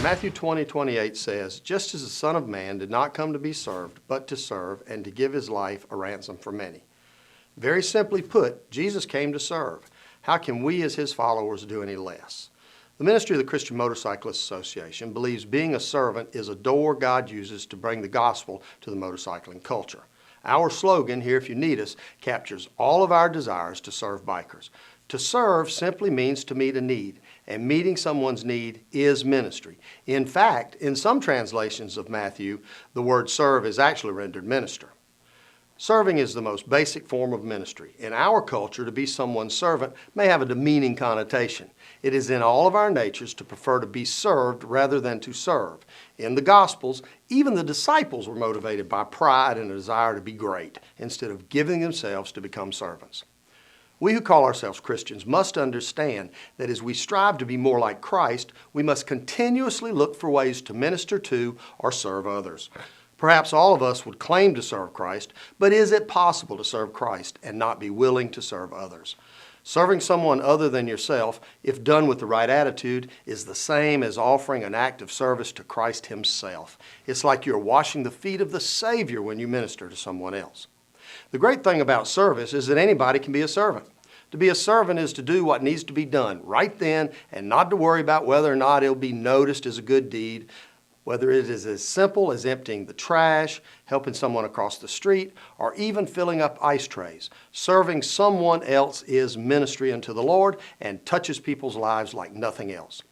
Matthew 20:28 says, "Just as the Son of Man did not come to be served, but to serve and to give his life a ransom for many." Very simply put, Jesus came to serve. How can we as his followers do any less? The ministry of the Christian Motorcyclists Association believes being a servant is a door God uses to bring the gospel to the motorcycling culture. Our slogan, "Here If You Need Us," captures all of our desires to serve bikers. To serve simply means to meet a need, and meeting someone's need is ministry. In fact, in some translations of Matthew, the word serve is actually rendered minister. Serving is the most basic form of ministry. In our culture, to be someone's servant may have a demeaning connotation. It is in all of our natures to prefer to be served rather than to serve. In the Gospels, even the disciples were motivated by pride and a desire to be great, instead of giving themselves to become servants. We who call ourselves Christians must understand that as we strive to be more like Christ, we must continuously look for ways to minister to or serve others. Perhaps all of us would claim to serve Christ, but is it possible to serve Christ and not be willing to serve others? Serving someone other than yourself, if done with the right attitude, is the same as offering an act of service to Christ himself. It's like you're washing the feet of the Savior when you minister to someone else. The great thing about service is that anybody can be a servant. To be a servant is to do what needs to be done right then and not to worry about whether or not it'll be noticed as a good deed, whether it is as simple as emptying the trash, helping someone across the street, or even filling up ice trays. Serving someone else is ministry unto the Lord and touches people's lives like nothing else.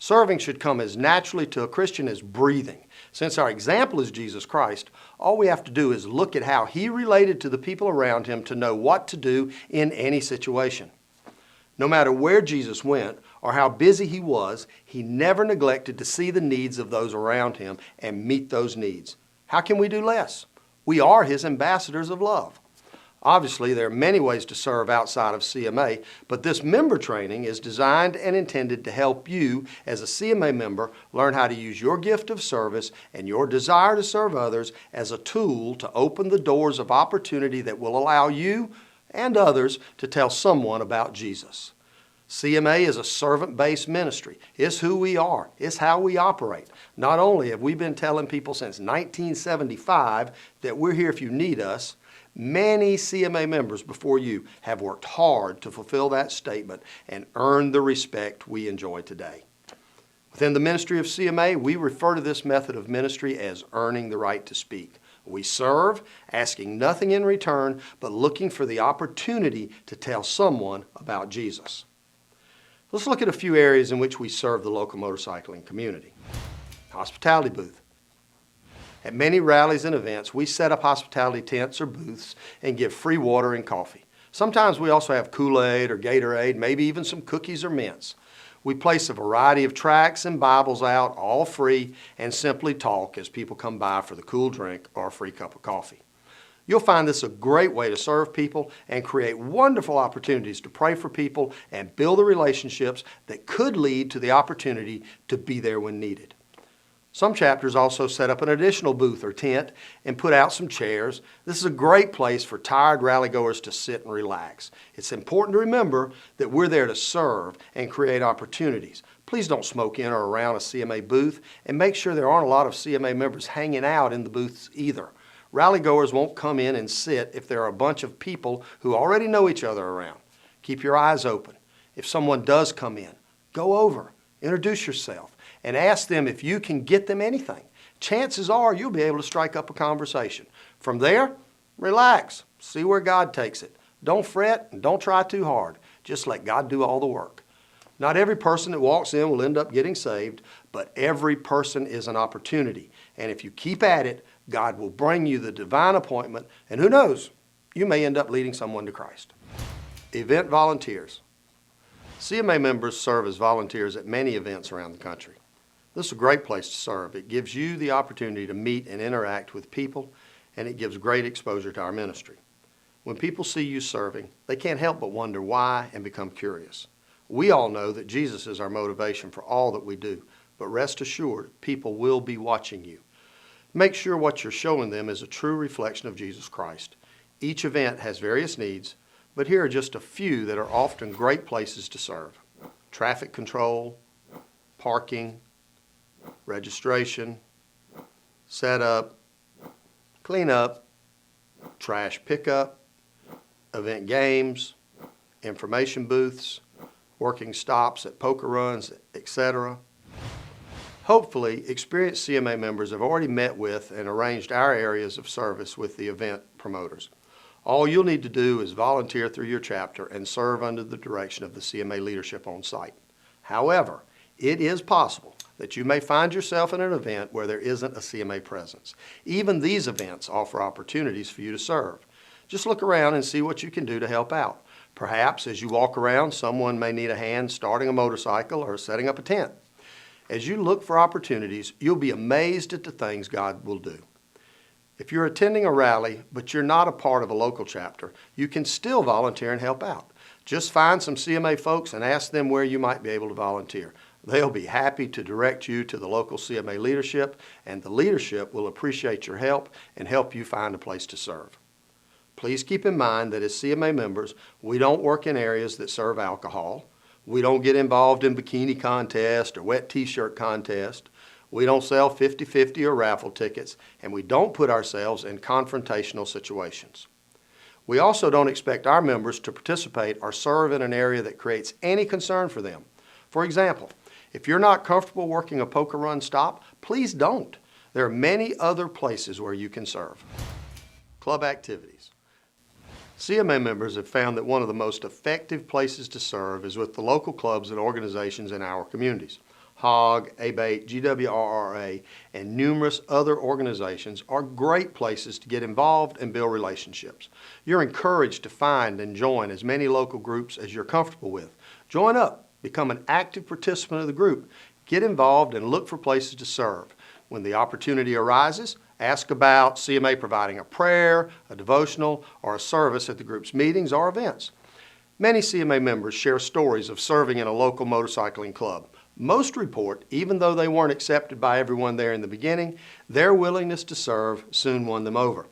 Serving should come as naturally to a Christian as breathing. Since our example is Jesus Christ, all we have to do is look at how he related to the people around him to know what to do in any situation. No matter where Jesus went or how busy he was, he never neglected to see the needs of those around him and meet those needs. How can we do less? We are his ambassadors of love. Obviously, there are many ways to serve outside of CMA, but this member training is designed and intended to help you as a CMA member learn how to use your gift of service and your desire to serve others as a tool to open the doors of opportunity that will allow you and others to tell someone about Jesus. CMA is a servant-based ministry. It's who we are. It's how we operate. Not only have we been telling people since 1975 that we're here if you need us, many CMA members before you have worked hard to fulfill that statement and earn the respect we enjoy today. Within the ministry of CMA, we refer to this method of ministry as earning the right to speak. We serve, asking nothing in return, but looking for the opportunity to tell someone about Jesus. Let's look at a few areas in which we serve the local motorcycling community. Hospitality booth. At many rallies and events, we set up hospitality tents or booths and give free water and coffee. Sometimes we also have Kool-Aid or Gatorade, maybe even some cookies or mints. We place a variety of tracts and Bibles out, all free, and simply talk as people come by for the cool drink or a free cup of coffee. You'll find this a great way to serve people and create wonderful opportunities to pray for people and build the relationships that could lead to the opportunity to be there when needed. Some chapters also set up an additional booth or tent and put out some chairs. This is a great place for tired rallygoers to sit and relax. It's important to remember that we're there to serve and create opportunities. Please don't smoke in or around a CMA booth, and make sure there aren't a lot of CMA members hanging out in the booths either. Rallygoers won't come in and sit if there are a bunch of people who already know each other around. Keep your eyes open. If someone does come in, go over, introduce yourself, and ask them if you can get them anything. Chances are you'll be able to strike up a conversation. From there, relax. See where God takes it. Don't fret and don't try too hard. Just let God do all the work. Not every person that walks in will end up getting saved, but every person is an opportunity. And if you keep at it, God will bring you the divine appointment, and who knows, you may end up leading someone to Christ. Event volunteers. CMA members serve as volunteers at many events around the country. This is a great place to serve. It gives you the opportunity to meet and interact with people, and it gives great exposure to our ministry. When people see you serving, they can't help but wonder why and become curious. We all know that Jesus is our motivation for all that we do, but rest assured, people will be watching you. Make sure what you're showing them is a true reflection of Jesus Christ. Each event has various needs, but here are just a few that are often great places to serve. Traffic control, parking, registration, setup, cleanup, trash pickup, event games, information booths, working stops at poker runs, etc. Hopefully, experienced CMA members have already met with and arranged our areas of service with the event promoters. All you'll need to do is volunteer through your chapter and serve under the direction of the CMA leadership on site. However, it is possible that you may find yourself in an event where there isn't a CMA presence. Even these events offer opportunities for you to serve. Just look around and see what you can do to help out. Perhaps as you walk around, someone may need a hand starting a motorcycle or setting up a tent. As you look for opportunities, you'll be amazed at the things God will do. If you're attending a rally, but you're not a part of a local chapter, you can still volunteer and help out. Just find some CMA folks and ask them where you might be able to volunteer. They'll be happy to direct you to the local CMA leadership, and the leadership will appreciate your help and help you find a place to serve. Please keep in mind that as CMA members, we don't work in areas that serve alcohol. We don't get involved in bikini contests or wet t-shirt contests. We don't sell 50-50 or raffle tickets, and we don't put ourselves in confrontational situations. We also don't expect our members to participate or serve in an area that creates any concern for them. For example, if you're not comfortable working a poker run stop, please don't. There are many other places where you can serve. Club activities. CMA members have found that one of the most effective places to serve is with the local clubs and organizations in our communities. HOG, ABATE, GWRRA, and numerous other organizations are great places to get involved and build relationships. You're encouraged to find and join as many local groups as you're comfortable with. Join up, become an active participant of the group, get involved and look for places to serve. When the opportunity arises, ask about CMA providing a prayer, a devotional, or a service at the group's meetings or events. Many CMA members share stories of serving in a local motorcycling club. Most report, even though they weren't accepted by everyone there in the beginning, their willingness to serve soon won them over.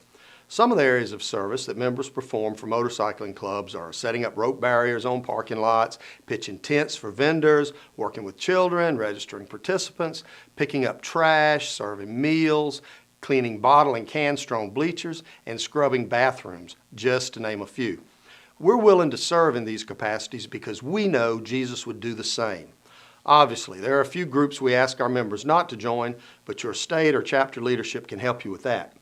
Some of the areas of service that members perform for motorcycling clubs are setting up rope barriers on parking lots, pitching tents for vendors, working with children, registering participants, picking up trash, serving meals, cleaning bottle and can-strewn bleachers, and scrubbing bathrooms, just to name a few. We're willing to serve in these capacities because we know Jesus would do the same. Obviously, there are a few groups we ask our members not to join, but your state or chapter leadership can help you with that.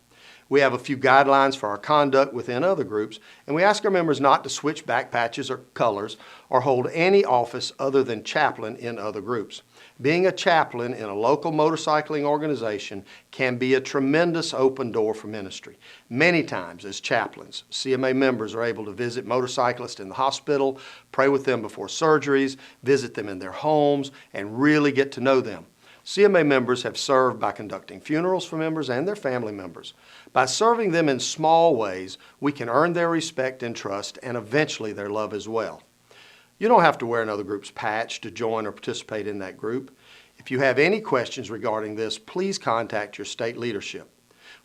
We have a few guidelines for our conduct within other groups, and we ask our members not to switch back patches or colors or hold any office other than chaplain in other groups. Being a chaplain in a local motorcycling organization can be a tremendous open door for ministry. Many times as chaplains, CMA members are able to visit motorcyclists in the hospital, pray with them before surgeries, visit them in their homes, and really get to know them. CMA members have served by conducting funerals for members and their family members. By serving them in small ways, we can earn their respect and trust and eventually their love as well. You don't have to wear another group's patch to join or participate in that group. If you have any questions regarding this, please contact your state leadership.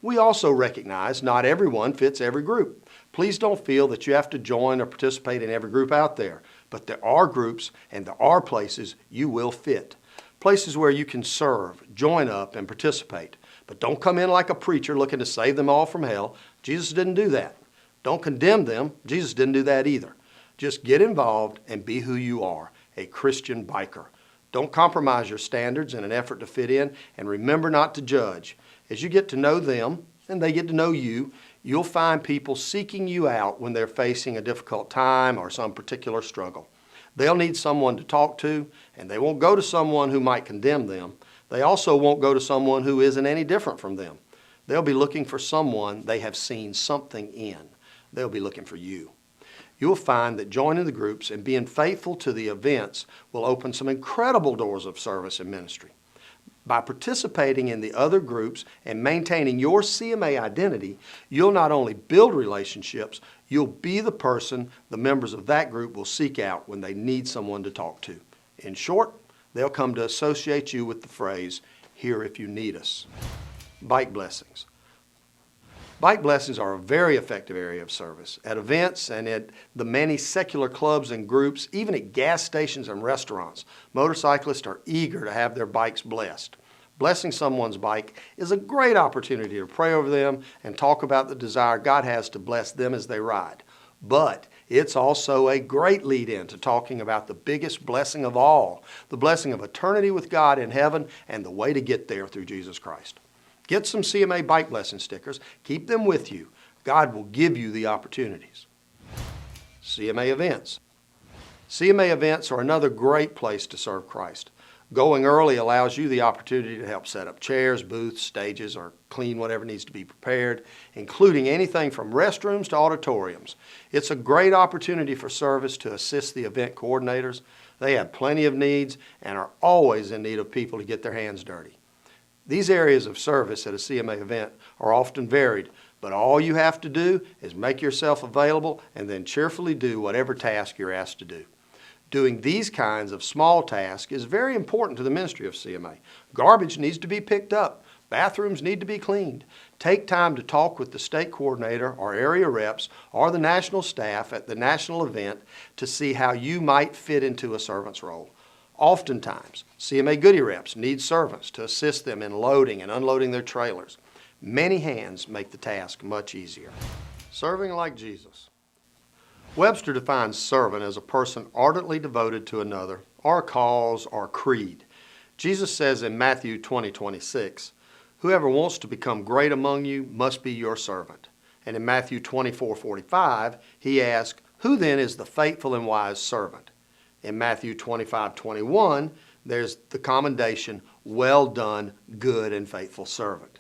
We also recognize not everyone fits every group. Please don't feel that you have to join or participate in every group out there, but there are groups and there are places you will fit. Places where you can serve, join up, and participate. But don't come in like a preacher looking to save them all from hell. Jesus didn't do that. Don't condemn them. Jesus didn't do that either. Just get involved and be who you are, a Christian biker. Don't compromise your standards in an effort to fit in, and remember not to judge. As you get to know them and they get to know you, you'll find people seeking you out when they're facing a difficult time or some particular struggle. They'll need someone to talk to, and they won't go to someone who might condemn them. They also won't go to someone who isn't any different from them. They'll be looking for someone they have seen something in. They'll be looking for you. You'll find that joining the groups and being faithful to the events will open some incredible doors of service and ministry. By participating in the other groups and maintaining your CMA identity, you'll not only build relationships, you'll be the person the members of that group will seek out when they need someone to talk to. In short, they'll come to associate you with the phrase, "Here if you need us." Bike blessings. Bike blessings are a very effective area of service. At events and at the many secular clubs and groups, even at gas stations and restaurants, motorcyclists are eager to have their bikes blessed. Blessing someone's bike is a great opportunity to pray over them and talk about the desire God has to bless them as they ride. But it's also a great lead-in to talking about the biggest blessing of all, the blessing of eternity with God in heaven and the way to get there through Jesus Christ. Get some CMA bike blessing stickers. Keep them with you. God will give you the opportunities. CMA events. CMA events are another great place to serve Christ. Going early allows you the opportunity to help set up chairs, booths, stages, or clean whatever needs to be prepared, including anything from restrooms to auditoriums. It's a great opportunity for service to assist the event coordinators. They have plenty of needs and are always in need of people to get their hands dirty. These areas of service at a CMA event are often varied, but all you have to do is make yourself available and then cheerfully do whatever task you're asked to do. Doing these kinds of small tasks is very important to the ministry of CMA. Garbage needs to be picked up. Bathrooms need to be cleaned. Take time to talk with the state coordinator or area reps or the national staff at the national event to see how you might fit into a servant's role. Oftentimes, CMA Goodie reps need servants to assist them in loading and unloading their trailers. Many hands make the task much easier. Serving like Jesus. Webster defines servant as a person ardently devoted to another, or a cause, or creed. Jesus says in Matthew 20:26, "Whoever wants to become great among you must be your servant." And in Matthew 24:45, he asks, "Who then is the faithful and wise servant?" In Matthew 25:21, there's the commendation, "Well done, good and faithful servant."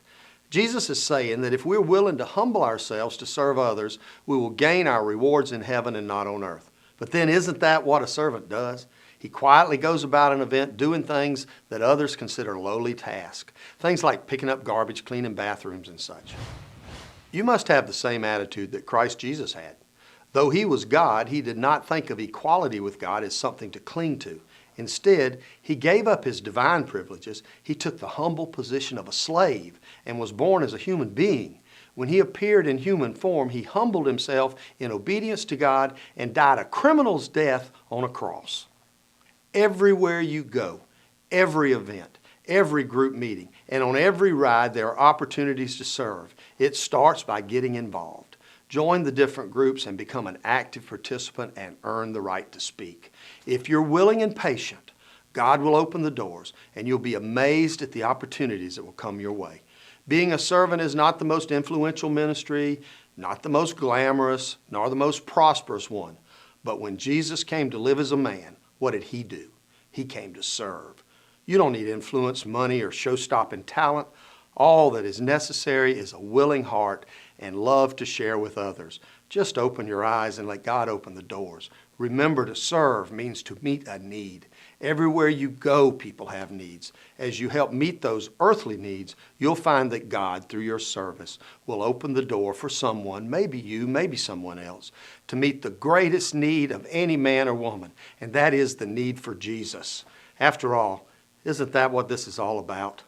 Jesus is saying that if we're willing to humble ourselves to serve others, we will gain our rewards in heaven and not on earth. But then isn't that what a servant does? He quietly goes about an event doing things that others consider lowly tasks. Things like picking up garbage, cleaning bathrooms, and such. You must have the same attitude that Christ Jesus had. Though he was God, he did not think of equality with God as something to cling to. Instead, he gave up his divine privileges. He took the humble position of a slave and was born as a human being. When he appeared in human form, he humbled himself in obedience to God and died a criminal's death on a cross. Everywhere you go, every event, every group meeting, and on every ride, there are opportunities to serve. It starts by getting involved. Join the different groups and become an active participant and earn the right to speak. If you're willing and patient, God will open the doors and you'll be amazed at the opportunities that will come your way. Being a servant is not the most influential ministry, not the most glamorous, nor the most prosperous one. But when Jesus came to live as a man, what did he do? He came to serve. You don't need influence, money, or show-stopping talent. All that is necessary is a willing heart and love to share with others. Just open your eyes and let God open the doors. Remember, to serve means to meet a need. Everywhere you go, people have needs. As you help meet those earthly needs, you'll find that God, through your service, will open the door for someone, maybe you, maybe someone else, to meet the greatest need of any man or woman, and that is the need for Jesus. After all, isn't that what this is all about?